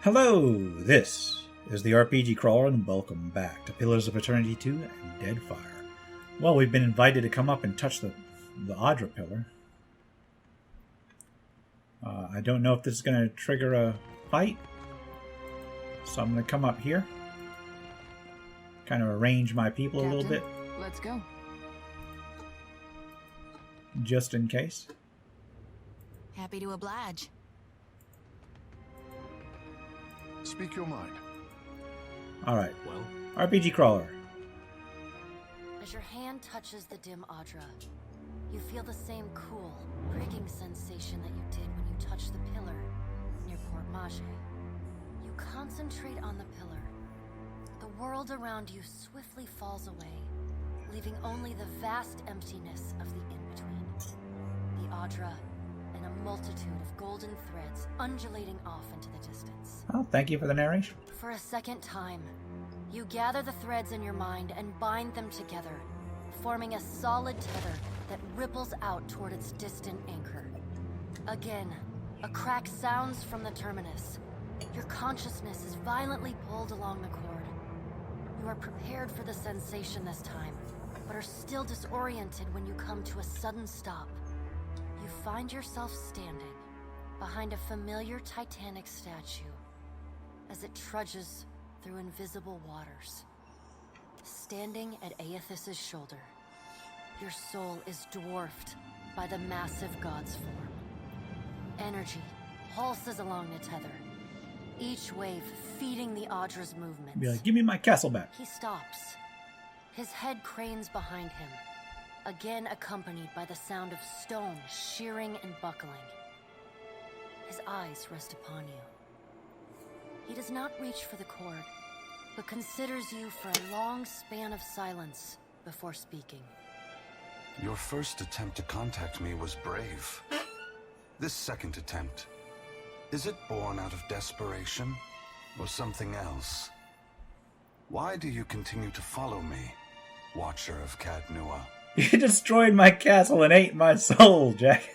Hello, this is the RPG Crawler, and welcome back to Pillars of Eternity 2 and Deadfire. Well, we've been invited to come up and touch the Audra pillar. I don't know if this is going to trigger a fight, so I'm going to come up here. Kind of arrange my people Captain, a little bit. Let's go. Just in case. Happy to oblige. Speak your mind. Alright. Well, RPG Crawler. As your hand touches the dim Audra, you feel the same cool, pricking sensation that you did when you touched the pillar near Port Mage. You concentrate on the pillar. The world around you swiftly falls away, leaving only the vast emptiness of the in-between. The Audra and a multitude of golden threads undulating off into the distance. Oh, thank you for the narration. For a second time, you gather the threads in your mind and bind them together, forming a solid tether that ripples out toward its distant anchor. Again, a crack sounds from the terminus. Your consciousness is violently pulled along the cord. You are prepared for the sensation this time, but are still disoriented when you come to a sudden stop. You find yourself standing behind a familiar Titanic statue as it trudges through invisible waters. Standing at Eothas' shoulder, your soul is dwarfed by the massive god's form. Energy pulses along the tether, each wave feeding the Audra's movements. Be like, give me my castle back. He stops. His head cranes behind him, again accompanied by the sound of stone shearing and buckling. His eyes rest upon you. He does not reach for the cord, but considers you for a long span of silence before speaking. your first attempt to contact me was brave. This second attempt, is it born out of desperation or something else? Why do you continue to follow me, Watcher of Cadnua? You destroyed my castle and ate my soul, Jack.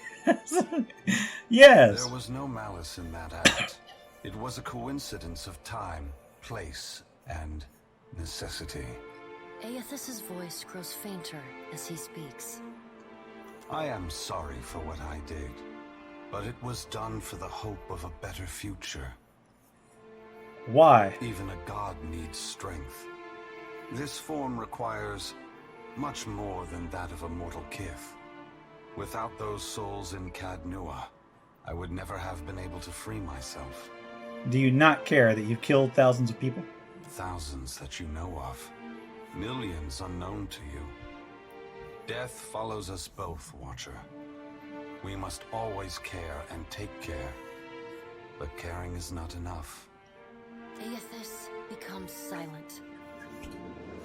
Yes. There was no malice in that act. It was a coincidence of time, place, and necessity. Eothas' voice grows fainter as he speaks. I am sorry for what I did, but it was done for the hope of a better future. Why? Even a god needs strength. This form requires much more than that of a mortal kith. Without those souls in Cadnua, I would never have been able to free myself. Do you not care that you've killed thousands of people? Thousands that you know of. Millions unknown to you. Death follows us both, Watcher. We must always care and take care. But caring is not enough. Eothas becomes silent.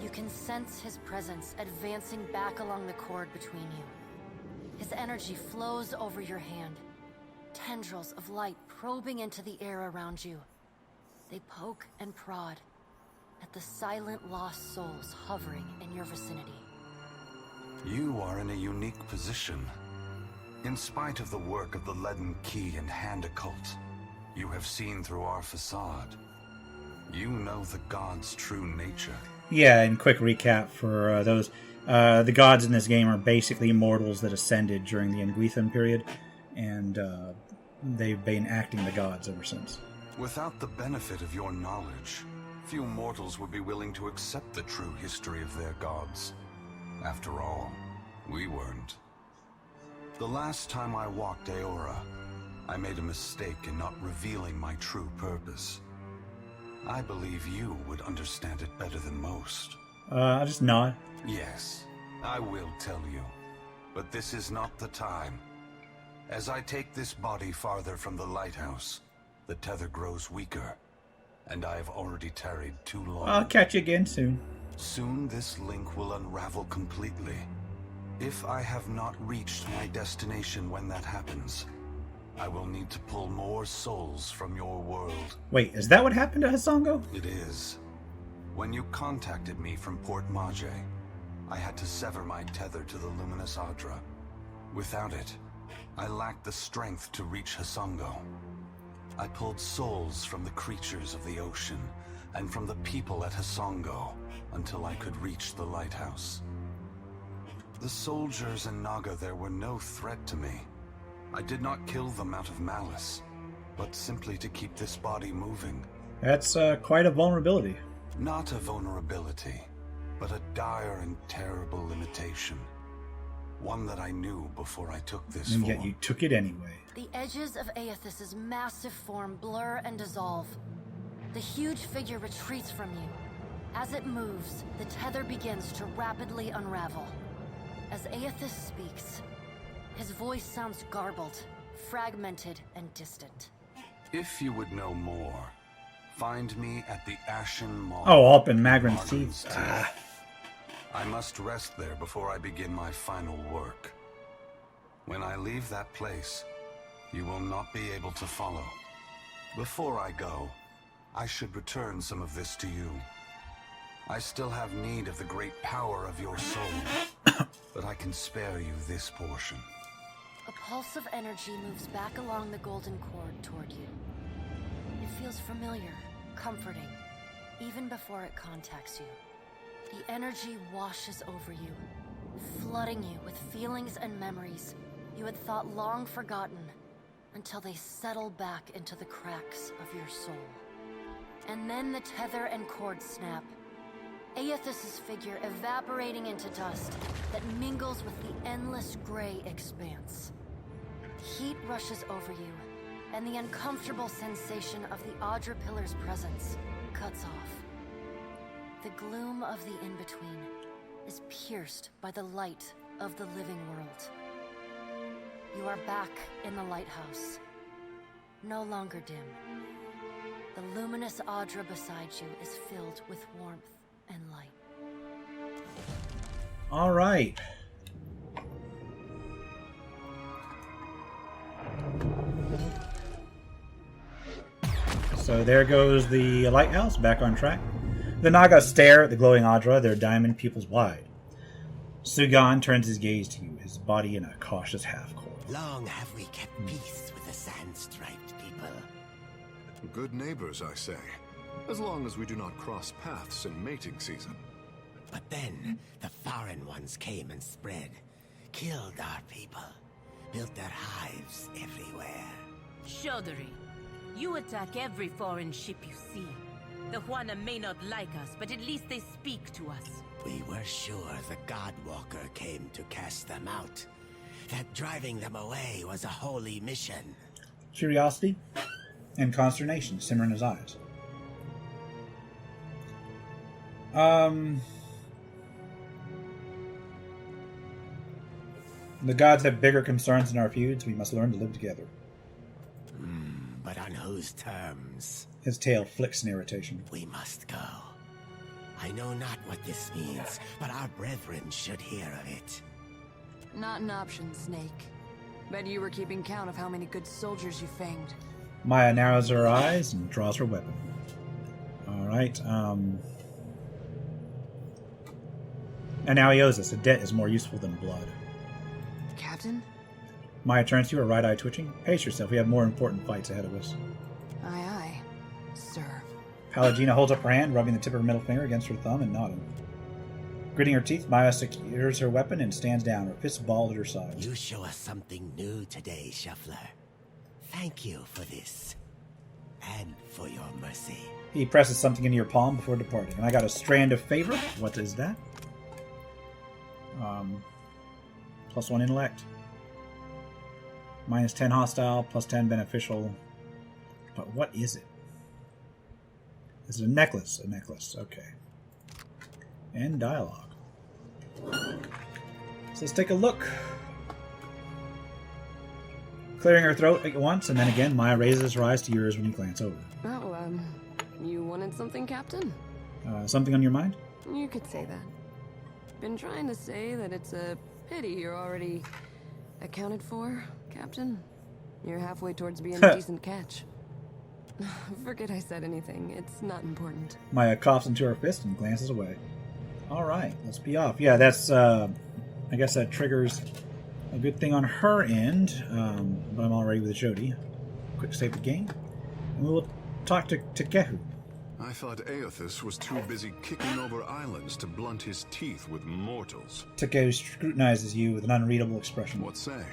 You can sense his presence advancing back along the cord between you. His energy flows over your hand, tendrils of light probing into the air around you. They poke and prod at the silent lost souls hovering in your vicinity. You are in a unique position. In spite of the work of the Leaden Key and Hand Occult, you have seen through our facade. You know the god's true nature. Yeah, and quick recap for those. The gods in this game are basically immortals that ascended during the Anguithan period, and they've been acting the gods ever since. Without the benefit of your knowledge, few mortals would be willing to accept the true history of their gods. After all, we weren't. The last time I walked Aora, I made a mistake in not revealing my true purpose. I believe you would understand it better than most. I'll just nod. Yes, I will tell you. But this is not the time. As I take this body farther from the lighthouse, the tether grows weaker, and I have already tarried too long. I'll catch you again soon. Soon this link will unravel completely. If I have not reached my destination when that happens, I will need to pull more souls from your world. Wait, is that what happened to Hasongo? It is. When you contacted me from Port Mage, I had to sever my tether to the luminous Audra. Without it, I lacked the strength to reach Hasongo. I pulled souls from the creatures of the ocean and from the people at Hasongo until I could reach the lighthouse. The soldiers in Naga there were no threat to me. I did not kill them out of malice, but simply to keep this body moving. That's quite a vulnerability. Not a vulnerability, but a dire and terrible limitation. One that I knew before I took this And form. yet you took it anyway. The edges of Eothas' massive form blur and dissolve. The huge figure retreats from you. As it moves, the tether begins to rapidly unravel. As Eothas speaks, his voice sounds garbled, fragmented, and distant. If you would know more, find me at the Ashen Maw. Oh, up in Magrin's Martin's teeth. teeth. I must rest there before I begin my final work. When I leave that place, you will not be able to follow. Before I go, I should return some of this to you. I still have need of the great power of your soul, but I can spare you this portion. A pulse of energy moves back along the golden cord toward you. It feels familiar, comforting, even before it contacts you. The energy washes over you, flooding you with feelings and memories you had thought long forgotten until they settle back into the cracks of your soul. And then the tether and cord snap, Eothas' figure evaporating into dust that mingles with the endless gray expanse. Heat rushes over you, and the uncomfortable sensation of the Audra Pillar's presence cuts off. The gloom of the in-between is pierced by the light of the living world. You are back in the lighthouse, no longer dim. The luminous Audra beside you is filled with warmth and light. All right. So there goes the lighthouse, back on track. The Naga stare at the glowing Audra, their diamond pupils wide. Sugan turns his gaze to you, his body in a cautious half-coil. Long have we kept peace with the sand-striped people. Good neighbors, I say. As long as we do not cross paths in mating season. But then, the foreign ones came and spread. Killed our people. Built their hives everywhere. Chaudhary, you attack every foreign ship you see. The Huana may not like us, but at least they speak to us. We were sure the Godwalker came to cast them out. That driving them away was a holy mission. Curiosity and consternation simmer in his eyes. The gods have bigger concerns than our feuds. We must learn to live together. But on whose terms? His tail flicks in irritation. We must go. I know not what this means, but our brethren should hear of it. Not an option, Snake. Bet you were keeping count of how many good soldiers you fanged. Maya narrows her eyes and draws her weapon. Alright, And now Eothas, a debt is more useful than blood. Captain? Maya turns to you, her right eye twitching. Pace yourself, we have more important fights ahead of us. Aye, aye. Sir. Pallegina holds up her hand, rubbing the tip of her middle finger against her thumb and nodding. Gritting her teeth, Maya secures her weapon and stands down, her fists balled at her sides. You show us something new today, Shuffler. Thank you for this. And for your mercy. He presses something into your palm before departing. And I got a strand of favor. What is that? +1 intellect. -10 hostile, +10 beneficial. But what is it? Is it a necklace? A necklace, okay. And dialogue. So let's take a look. Clearing her throat at once, and then again, Maya raises her eyes to yours when you glance over. Oh, you wanted something, Captain? Something on your mind? You could say that. Been trying to say that it's a pity you're already accounted for, Captain. You're halfway towards being a decent catch. Forget I said anything. It's not important. Maya coughs into her fist and glances away. Alright, let's be off. Yeah, that's, I guess that triggers a good thing on her end, but I'm already with Jody. Quick save the game. and we'll talk to Tekehu. I thought Eothas was too busy kicking over islands to blunt his teeth with mortals. Tekehu scrutinizes you with an unreadable expression. What say?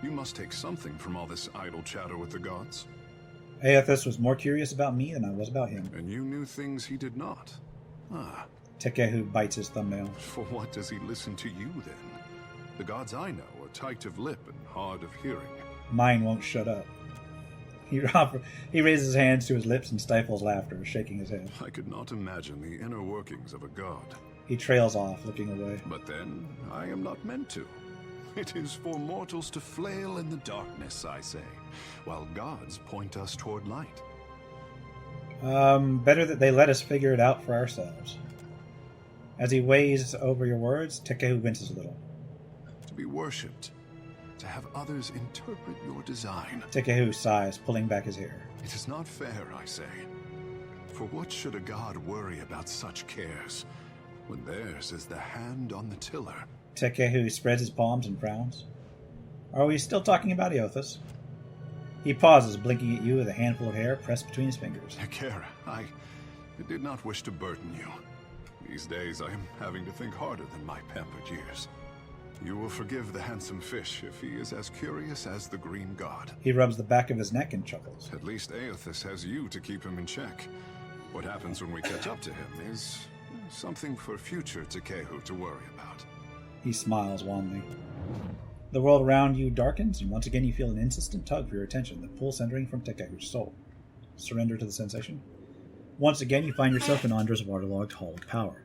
You must take something from all this idle chatter with the gods. Eothas was more curious about me than I was about him. And you knew things he did not. Ah. Tekehu bites his thumbnail. For what does he listen to you, then? The gods I know are tight of lip and hard of hearing. Mine won't shut up. He raises his hands to his lips and stifles laughter, shaking his head. I could not imagine the inner workings of a god. He trails off, looking away. But then, I am not meant to. It is for mortals to flail in the darkness, I say, while gods point us toward light. Better that they let us figure it out for ourselves. As he weighs over your words, Tekehu winces a little. To be worshipped. To have others interpret your design. Tekehu sighs, pulling back his hair. It is not fair, I say. For what should a god worry about such cares, when theirs is the hand on the tiller? Tekehu spreads his palms and frowns. Are we still talking about Eothas? He pauses, blinking at you with a handful of hair pressed between his fingers. Akira, I did not wish to burden you. These days I am having to think harder than my pampered years. You will forgive the handsome fish if he is as curious as the green god. He rubs the back of his neck and chuckles. At least Eothas has you to keep him in check. What happens when we catch up to him is something for future Tekehu to worry about. He smiles wanly. The world around you darkens, and once again you feel an insistent tug for your attention, the pull centering from Tekehu's soul. Surrender to the sensation. Once again you find yourself in Andra's waterlogged hall of power.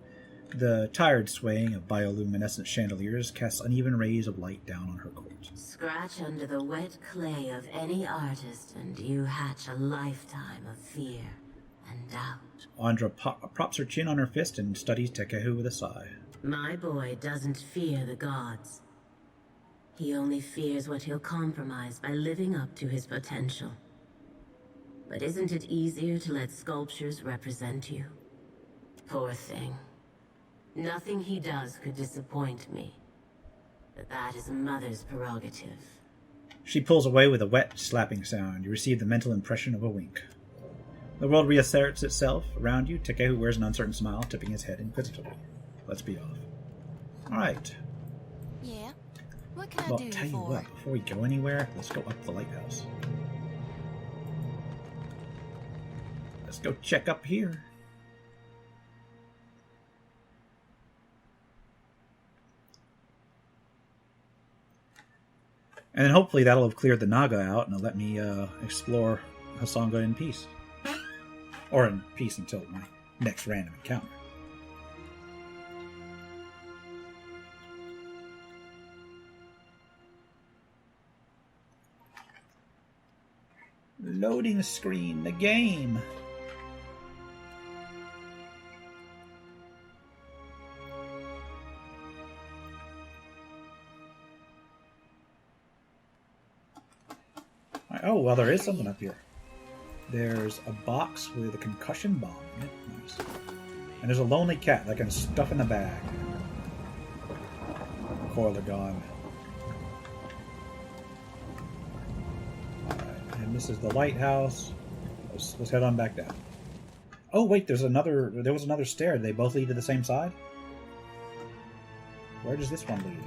The tired swaying of bioluminescent chandeliers casts uneven rays of light down on her court. Scratch under the wet clay of any artist, and you hatch a lifetime of fear and doubt. Andra props her chin on her fist and studies Tekehu with a sigh. My boy doesn't fear the gods. He only fears what he'll compromise by living up to his potential. But isn't it easier to let sculptures represent you? Poor thing. Nothing he does could disappoint me. But that is a mother's prerogative. She pulls away with a wet, slapping sound. You receive the mental impression of a wink. The world reasserts itself around you. Tekehu wears an uncertain smile, tipping his head inquisitively. Let's be off. Alright. Yeah? What can Well, I do tell you for? what, before we go anywhere, let's go up the lighthouse. Let's go check up here. And then hopefully that'll have cleared the Naga out and it'll let me explore Hasanga in peace. Or in peace until my next random encounter. Loading screen, the game. Oh, well, there is something up here. There's a box with a concussion bomb in it. Nice. And there's a lonely cat that I can stuff in the bag. Coil are gone. Alright, and this is the lighthouse. Let's head on back down. Oh, wait, there was another stair. Did they both lead to the same side? Where does this one lead?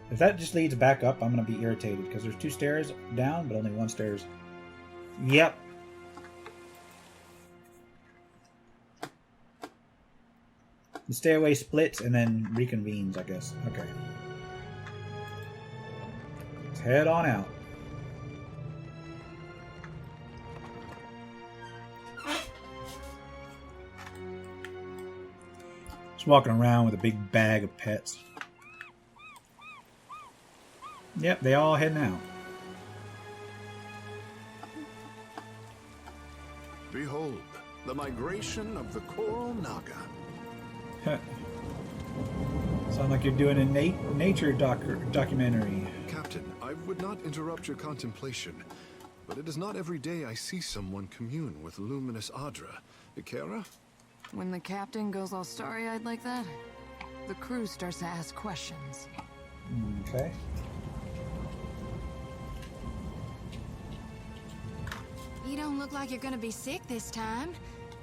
If that just leads back up, I'm going to be irritated, because there's 2 stairs down, but only 1 stairs. Yep. The stairway splits and then reconvenes, I guess. Okay. Let's head on out. Just walking around with a big bag of pets. Yep, they all heading out. Behold, the migration of the Coral Naga. Sound like you're doing a nature documentary. Captain, I would not interrupt your contemplation, but it is not every day I see someone commune with luminous Adra. Ikera? When the captain goes all starry-eyed like that, the crew starts to ask questions. Okay. い You don't look like you're gonna be sick this time,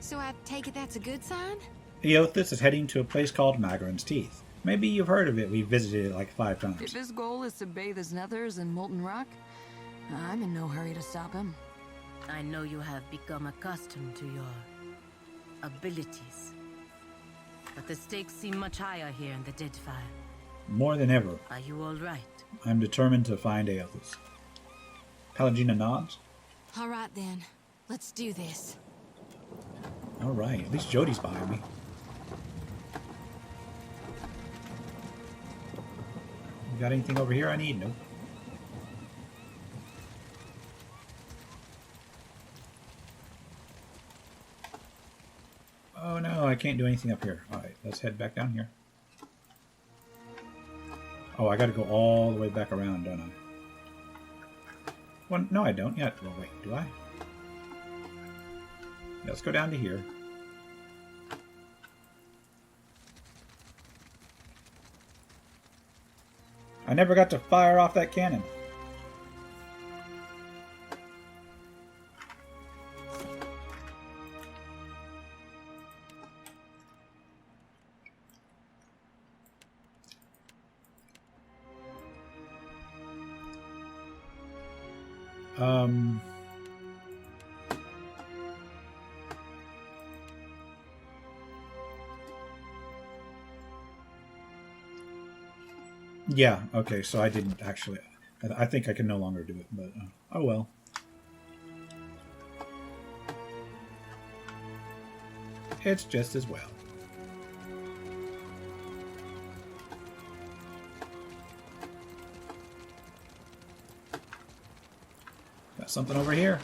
so I take it that's a good sign? Eothas is heading to a place called Magron's Teeth. Maybe you've heard of it. We've visited it like 5 times. If his goal is to bathe his nethers in molten rock, I'm in no hurry to stop him. I know you have become accustomed to your abilities. But the stakes seem much higher here in the Deadfire. More than ever. Are you all right? I'm determined to find Eothas. Palagina nods. All right then, let's do this. All right, at least Jody's behind me. You got anything over here I need? Nope. Oh no, I can't do anything up here. Alright, let's head back down here. Oh, I gotta go all the way back around, don't I? Well, no, I don't yet. Well, wait, do I? Let's go down to here. I never got to fire off that cannon. Yeah, okay, so I didn't actually... I think I can no longer do it, but... oh well. It's just as well. Got something over here.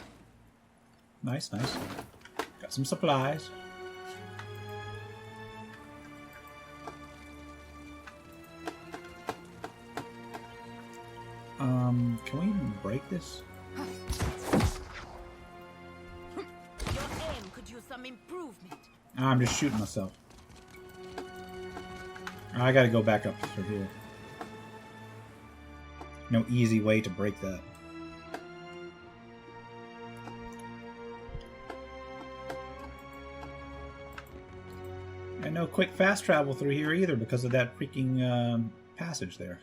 Nice, nice. Got some supplies. Can we even break this? Your aim could use some improvement. I'm just shooting myself. I gotta go back up through here. No easy way to break that. And no quick fast travel through here either because of that freaking passage there.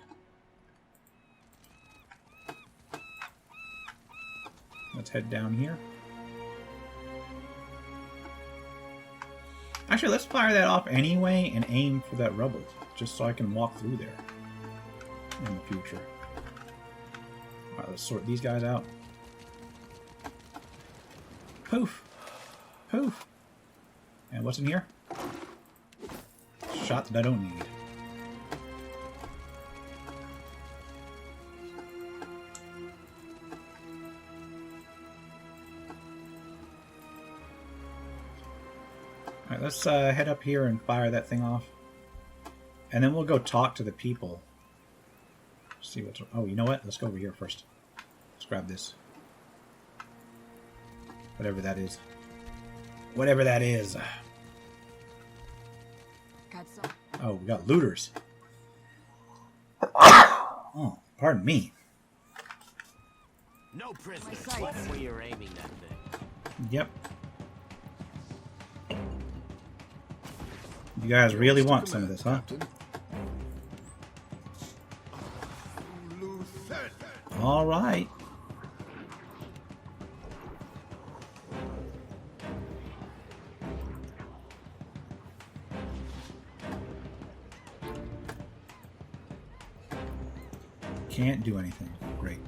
Let's head down here. Actually, let's fire that off anyway and aim for that rubble, just so I can walk through there in the future. Alright, let's sort these guys out. Poof! Poof! And what's in here? Shot that I don't need. Alright, let's head up here and fire that thing off. And then we'll go talk to the people. See what's... Oh, you know what? Let's go over here first. Let's grab this. Whatever that is. Whatever that is. Got some. Oh, we got looters. Oh, pardon me. No prisoners. What's where you're aiming that thing? Yep. You guys really want some of this, huh? All right. Can't do anything. Great.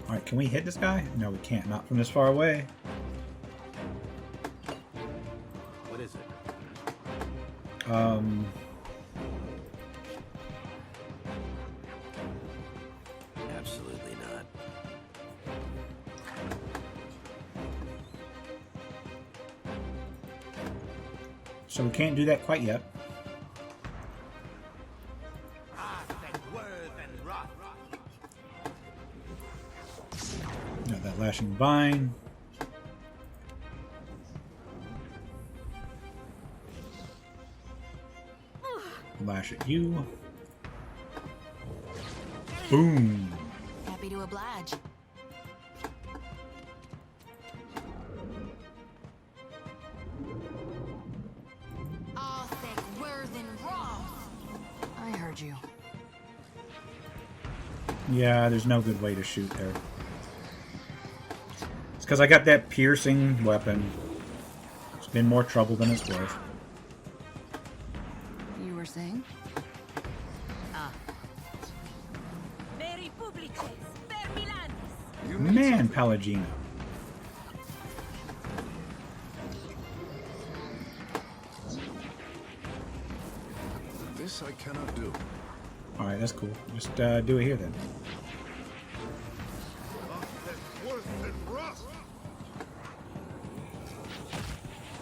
Alright, can we hit this guy? No, we can't. Not from this far away. What is it? Absolutely not. So we can't do that quite yet. Got that lashing vine. Lash at you. Boom. Happy to oblige. I heard you. Yeah, there's no good way to shoot there. It's because I got that piercing weapon. It's been more trouble than it's worth. You were saying? Man, Palagino. This I cannot do. Alright, that's cool. Just do it here then.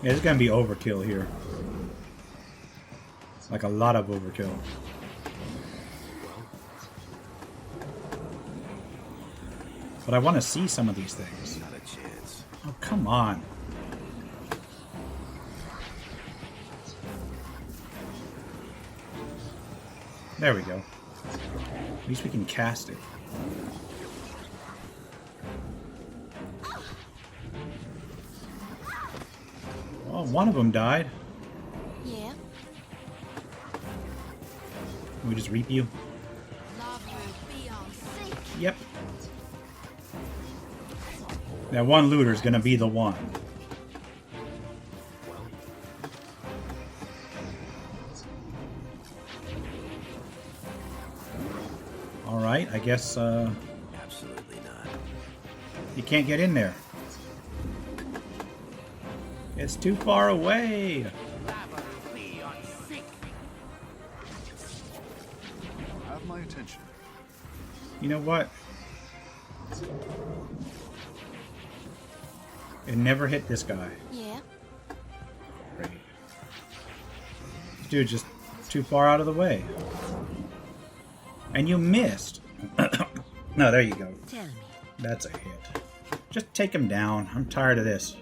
Yeah, it's gonna be overkill here. It's like a lot of overkill. But I want to see some of these things. Not a chance. Oh, come on. There we go. At least we can cast it. Oh, one of them died. Yeah. Can we just reap you? Yep. That one looter's gonna be the one. Alright, I guess, Absolutely not. you can't get in there. It's too far away. Have my attention. You know what? It never hit this guy. Yeah. Great. This dude's just too far out of the way. And you missed. No, there you go. Tell me. That's a hit. Just take him down. I'm tired of this.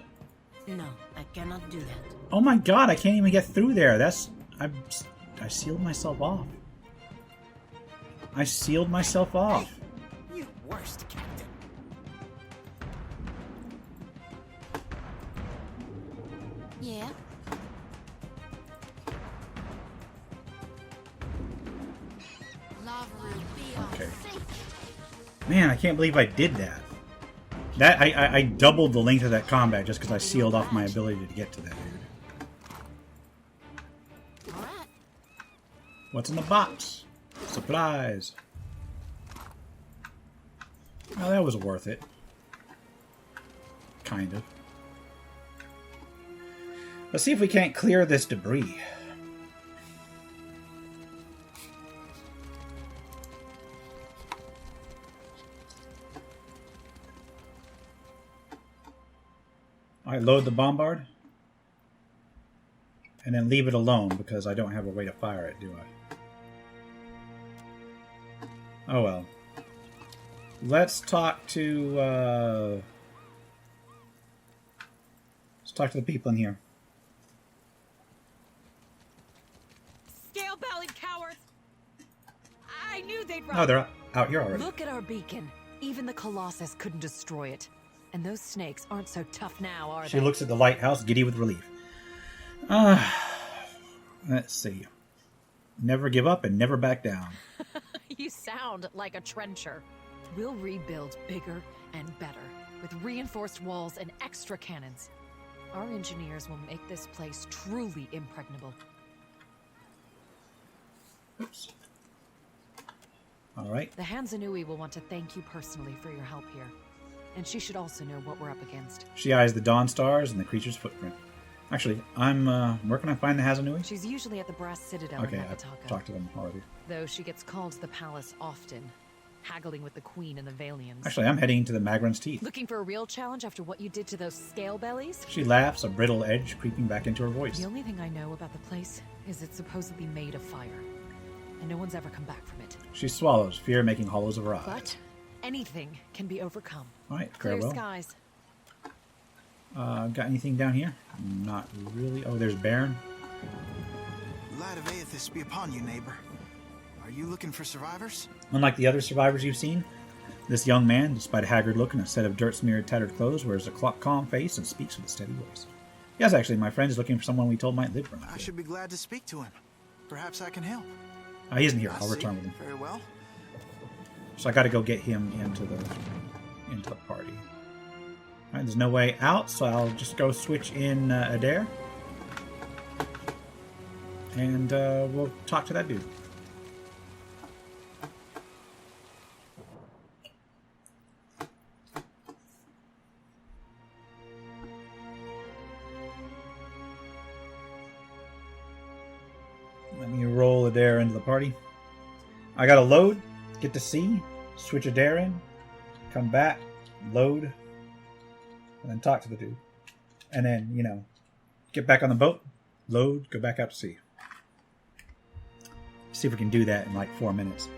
No, I cannot do that. Oh my god, I can't even get through there. That's... I sealed myself off. I sealed myself off. You worst captain. Yeah. Okay. Man, I can't believe I did that. That I doubled the length of that combat just because I sealed off my ability to get to that dude. Alright. What's in the box? Supplies. Well, that was worth it. Kind of. Let's see if we can't clear this debris. I load the bombard and then leave it alone because I don't have a way to fire it, do I? Oh well. Let's talk to the people in here. Scale-bellied cowards! I knew they'd run. Oh, they're out here already. Look at our beacon. Even the Colossus couldn't destroy it. And those snakes aren't so tough now, are She they? looks at the lighthouse, giddy with relief. Let's see. Never give up and never back down. You sound like a trencher. We'll rebuild bigger and better, with reinforced walls and extra cannons. Our engineers will make this place truly impregnable. Oops. All right. The Hansanui will want to thank you personally for your help here. And she should also know what we're up against. She eyes the dawn stars and the creature's footprint. Actually, where can I find the Hazanui? She's usually at the Brass Citadel Okay, in I've Nakataka. talked to them already. Though she gets called to the palace often, haggling with the Queen and the Valians. Actually, I'm heading to the Magran's teeth. Looking for a real challenge after what you did to those scale bellies? She laughs, a brittle edge creeping back into her voice. The only thing I know about the place is it's supposedly made of fire. And no one's ever come back from it. She swallows, fear making hollows of her eyes. But anything can be overcome. Alright, Clear farewell. skies. Got anything down here? Not really. Oh, there's Baron. Light of Eothas be upon you, neighbor. Are you looking for survivors? Unlike the other survivors you've seen, this young man, despite a haggard look and a set of dirt-smeared, tattered clothes, wears a calm face and speaks with a steady voice. Yes, actually, my friend is looking for someone we told might live around here. I should be glad to speak to him. Perhaps I can help. He isn't here. I'll return with him. Very well. So I got to go get him into the party. All right, there's no way out, so I'll just go switch in Adair, and we'll talk to that dude. Let me roll Adair into the party. I gotta load, get to C, switch Adair in, come back, load, and then talk to the dude. And then, you know, get back on the boat, load, go back out to sea. See if we can do that in like 4 minutes.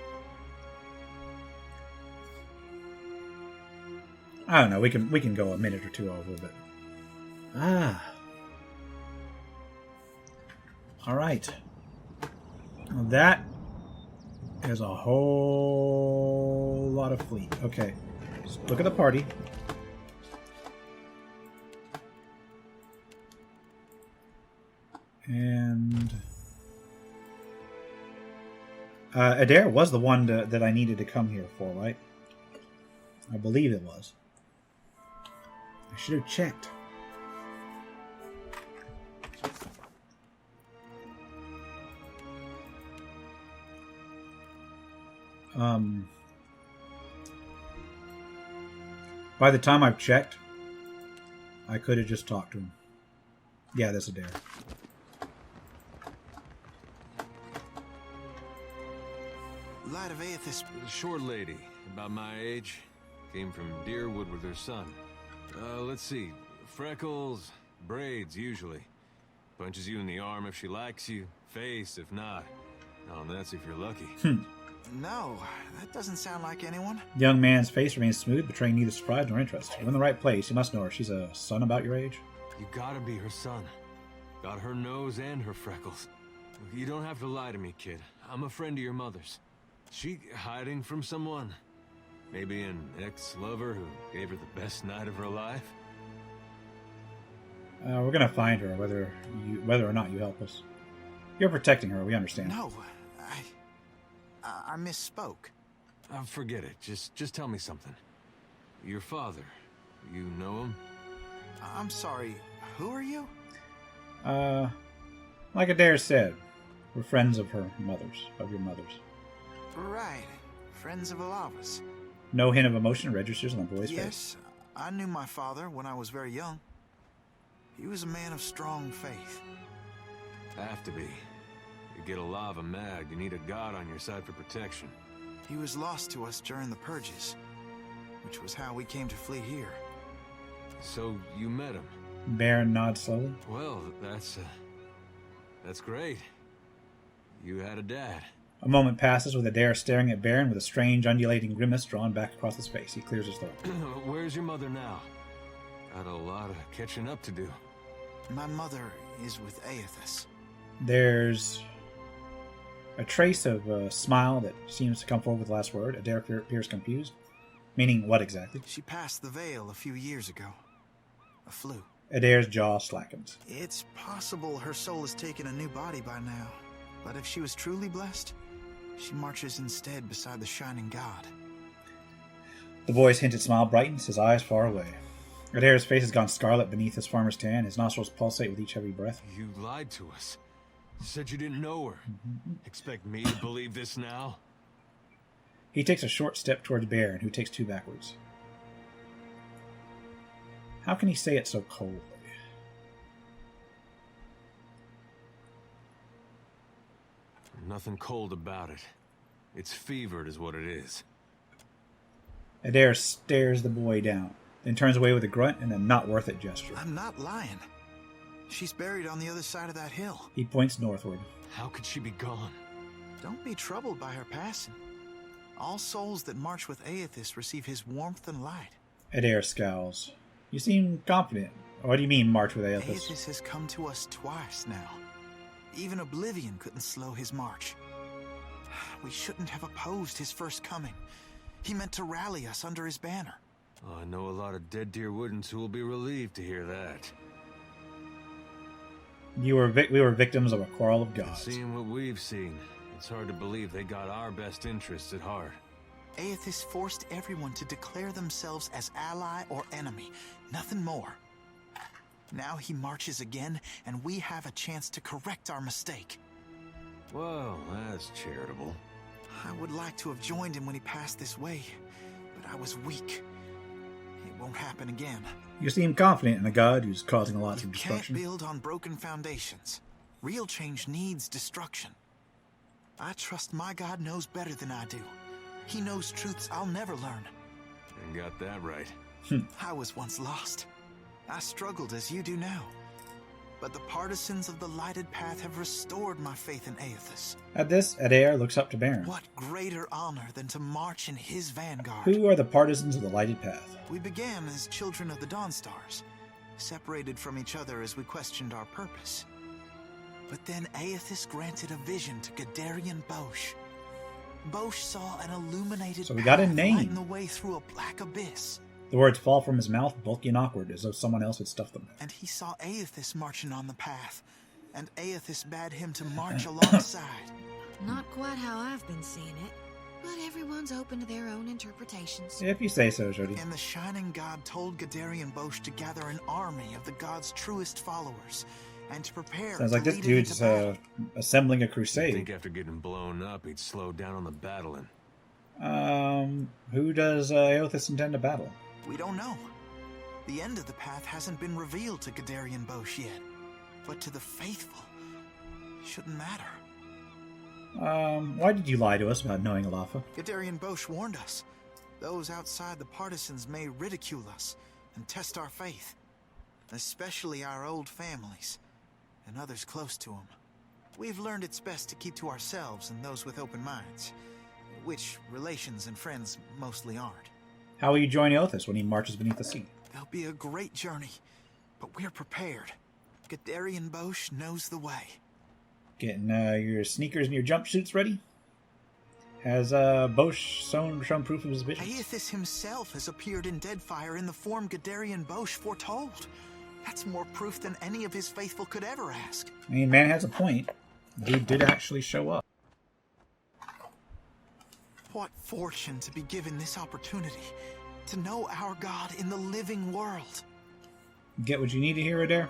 I don't know, we can go a minute or two over, but alright. Well, that is a whole lot of fleet. Okay. Just look at the party. And Adair was the one that I needed to come here for, right? I believe it was. I should have checked. By the time I've checked, I could have just talked to him. Yeah, that's Adair. Light of Eothas. A short lady, about my age, came from Deerwood with her son. Let's see, freckles, braids usually. Punches you in the arm if she likes you, face if not. Oh, and that's if you're lucky. No, that doesn't sound like anyone. The young man's face remains smooth, betraying neither surprise nor interest. You're in the right place. You must know her. She's a son about your age. You gotta be her son. Got her nose and her freckles. You don't have to lie to me, kid. I'm a friend of your mother's. She hiding from someone? Maybe an ex-lover who gave her the best night of her life? We're gonna find her, whether or not you help us. You're protecting her. We understand. No, I misspoke. Forget it. Just tell me something. Your father, you know him? I'm sorry. Who are you? Like Adair said, we're friends of her mother's, of your mother's. Right. Friends of Eothas. No hint of emotion registers on the boy's face. Yes, I knew my father when I was very young. He was a man of strong faith. Have to be. You get a lava mad, you need a god on your side for protection. He was lost to us during the purges, which was how we came to flee here. So you met him? Baron nods slowly. Well, that's great. You had a dad. A moment passes with Adair staring at Baron with a strange undulating grimace drawn back across his face. He clears his throat. Where's your mother now? Got a lot of catching up to do. My mother is with Eothas. There's a trace of a smile that seems to come forward with the last word. Adair appears confused. Meaning what exactly? She passed the veil a few years ago. A flu. Adair's jaw slackens. It's possible her soul has taken a new body by now. But if she was truly blessed, she marches instead beside the shining god. The boy's hinted smile brightens, his eyes far away. Adair's face has gone scarlet beneath his farmer's tan. His nostrils pulsate with each heavy breath. You lied to us. Said you didn't know her. Expect me to believe this now? He takes a short step towards Baron, who takes two backwards. How can he say it so coldly? Nothing cold about it. It's fevered is what it is. Adair stares the boy down, then turns away with a grunt and a not worth it gesture. I'm not lying. She's buried on the other side of that hill. He points northward. How could she be gone? Don't be troubled by her passing. All souls that march with Eothas receive his warmth and light. Adair scowls. You seem confident. What do you mean, march with Eothas? Eothas has come to us twice now. Even oblivion couldn't slow his march. We shouldn't have opposed his first coming. He meant to rally us under his banner. Oh, I know a lot of dead deer woodens who will be relieved to hear that. We were victims of a quarrel of gods. Seeing what we've seen, it's hard to believe they got our best interests at heart. Eothas forced everyone to declare themselves as ally or enemy, nothing more. Now he marches again, and we have a chance to correct our mistake. Well, that's charitable. I would like to have joined him when he passed this way, but I was weak. It won't happen again. You seem confident in a god who's causing lots of destruction. You can't build on broken foundations. Real change needs destruction. I trust my god knows better than I do. He knows truths I'll never learn. And got that right. I was once lost. I struggled as you do now. But the partisans of the lighted path have restored my faith in Eothas. At this, Adair looks up to Baron. What greater honor than to march in his vanguard? Who are the partisans of the lighted path? We began as children of the Dawnstars, separated from each other as we questioned our purpose. But then Eothas granted a vision to Gadarian Bosch. Bosch saw an illuminated So we got a name. lighting the way through a black abyss. The words fall from his mouth, bulky and awkward, as though someone else had stuffed them. And he saw Eothas marching on the path, and Eothas bade him to march alongside. Not quite how I've been seeing it, but everyone's open to their own interpretations. If you say so, Jody. And the Shining God told Gadarian Bosch to gather an army of the god's truest followers, and to prepare. Sounds like to this lead it dude's into battle. assembling a I crusade. think after getting blown up, he'd slow down on the battling. Who does Eothas intend to battle? We don't know. The end of the path hasn't been revealed to Gadarian Bosch yet. But to the faithful, it shouldn't matter. Why did you lie to us about knowing Alafa? Gadarian Bosch warned us. Those outside the partisans may ridicule us and test our faith. Especially our old families, and others close to them. We've learned it's best to keep to ourselves and those with open minds, which relations and friends mostly aren't. How will you join Eothas when he marches beneath the sea? There'll be a great journey, but we're prepared. Gadarian Bosch knows the way. Getting your sneakers and your jumpsuits ready? Has Bosch shown proof of his vision? Eothas himself has appeared in Deadfire in the form Gadarian Bosch foretold. That's more proof than any of his faithful could ever ask. I mean, man has a point. Dude did actually show up. What fortune to be given this opportunity to know our God in the living world. Get what you need to hear, Adair?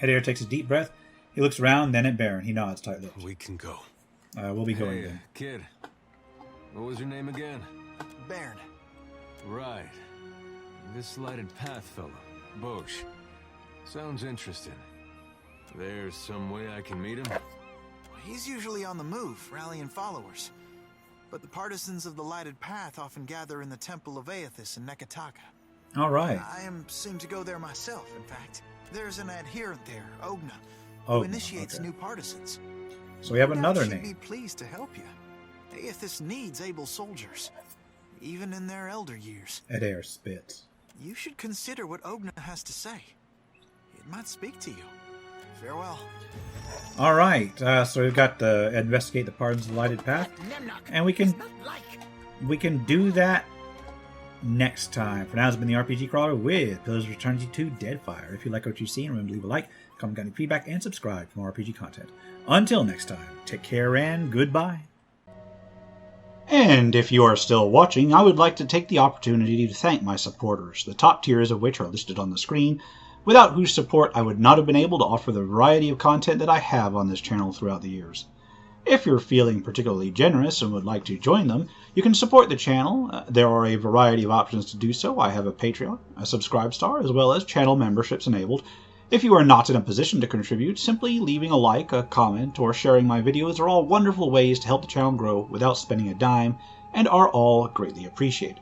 Adair takes a deep breath. He looks around, then at Baron. He nods tight-lipped. We can go. We'll be going then. Kid. What was your name again? Baron. Right. This lighted path fellow, Bosch. Sounds interesting. There's some way I can meet him? He's usually on the move, rallying followers. But the partisans of the lighted path often gather in the temple of Eothas in Nekataka. All right. I am soon to go there myself, in fact. There's an adherent there, Ogna, who initiates new partisans. So we have another She'd name. be pleased to help you. Eothas needs able soldiers, even in their elder years. Adair spits. You should consider what Ogna has to say. It might speak to you. Farewell. All right. So we've got to investigate the partisans of the lighted path, and we can do that next time. For now, it's been the RPG Crawler with Pillars of Eternity 2 Deadfire. If you like what you've seen, remember to leave a like, comment, any feedback, and subscribe for more RPG content. Until next time, take care and goodbye. And if you are still watching, I would like to take the opportunity to thank my supporters, the top tiers of which are listed on the screen, without whose support I would not have been able to offer the variety of content that I have on this channel throughout the years. If you're feeling particularly generous and would like to join them, you can support the channel. There are a variety of options to do so. I have a Patreon, a Subscribe Star, as well as channel memberships enabled. If you are not in a position to contribute, simply leaving a like, a comment, or sharing my videos are all wonderful ways to help the channel grow without spending a dime, and are all greatly appreciated.